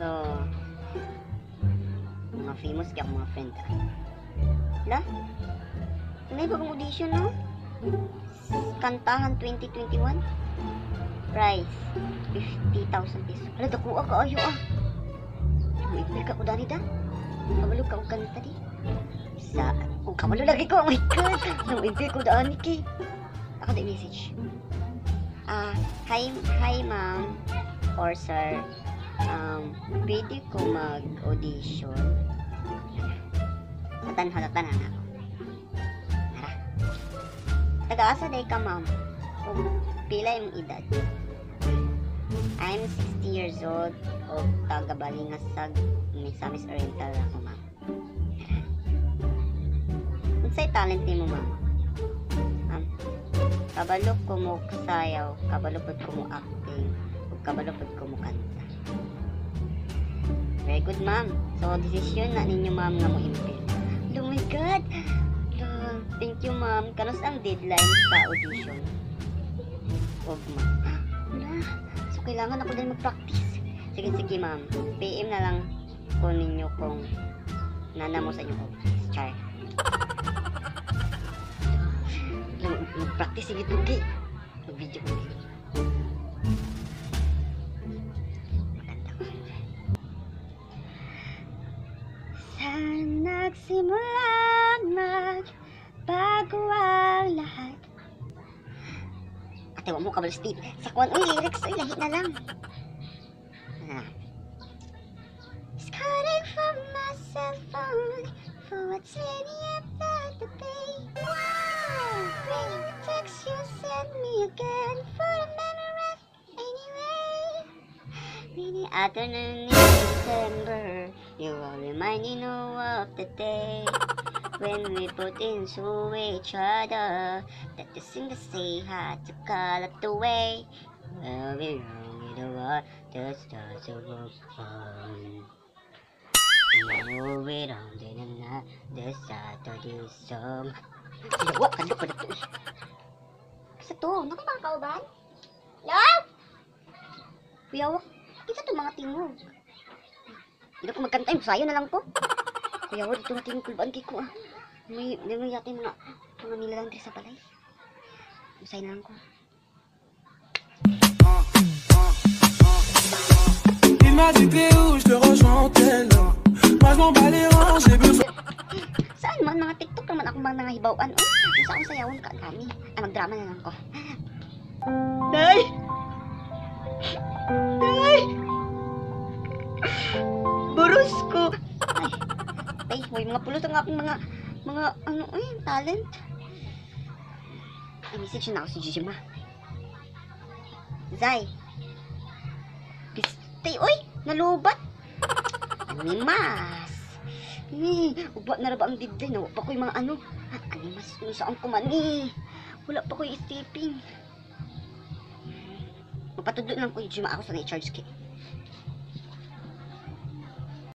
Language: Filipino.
So, mga famous kaya mga friend. Wala? Ano ba ang audition, no? Kantahan 2021. Price, 50,000 pesos. Wala, dakuha ka ayo ah. May ka ko dani da. Kabalo ka og kanta di. Sa, kung kabalo lagi ko, oh my god. May ko dani ki. Ako di message. Hi ma'am or sir. Pwede ko mag-audition. Hatan na ako. Tara. Taga-asa day ka ma'am. Kung pila yung edad. I'm 60 years old o taga-Balingasag, Misamis Oriental ako ma'am. Unsay talent ni mo ma'am? Kabalo ko mo sayaw, kabalo pod ko mo acting, ug kabalo pod ko mo kanta. Very good ma'am. So decision na ninyo ma'am nga mo impel. Oh my god. Thank you ma'am. Kanos ang deadline sa audition? Wag ma'am. So kailangan ako din mag-practice. Sige ma'am. PM na lang ko ninyo kung nana mo sa inyong office. Char. Mag-practice sige tugi. Mag-video ko. Maganda ko. Saan nagsimula magbago ang lahat? Ate, wag mo kabal Steve. Sa kuwan, lyrics, lahi na lang. Scouting from my cell phone for what's in about the day. Wow! Bring the text you sent me again for the memory anyway. Many afternoon in December, you will remind me of the day when we put into each other that the thing to say had to call it away. Well, we wrong in the world that starts to work fun. Move it on, then not the start of this song. Yawa, kalo pa na to eh. Kasi to, naku mga kauban? Love! Yawa, kita to mga tingog. Hindi ko magkanta yung sayo na lang ko. Yawa, dito na tingog kulbaan kay ko ah. May yata yung mga nilalang dito sa balay. Masay na lang ko. Il m'a dit t'es où, je te rejoins au tel. Moi je m'en bats les reins, j'ai besoin. Saan man mga TikTok naman akong mga hibawan. Kung saan sayawon ka kami. Magdrama na lang ko. Day! Day! Burus ko! Ay, may mga pulos ang akong mga talent. Ay, message na ako si Jijima. Zay! Pistay, oy! Nalubat! Animas! Uba na ba ang dibday? Nawa pa ko yung mga animas. Saan ko man wala pa ko yung stepping. Mapatudlo lang ko yung Jijima ako sa na-charge kit.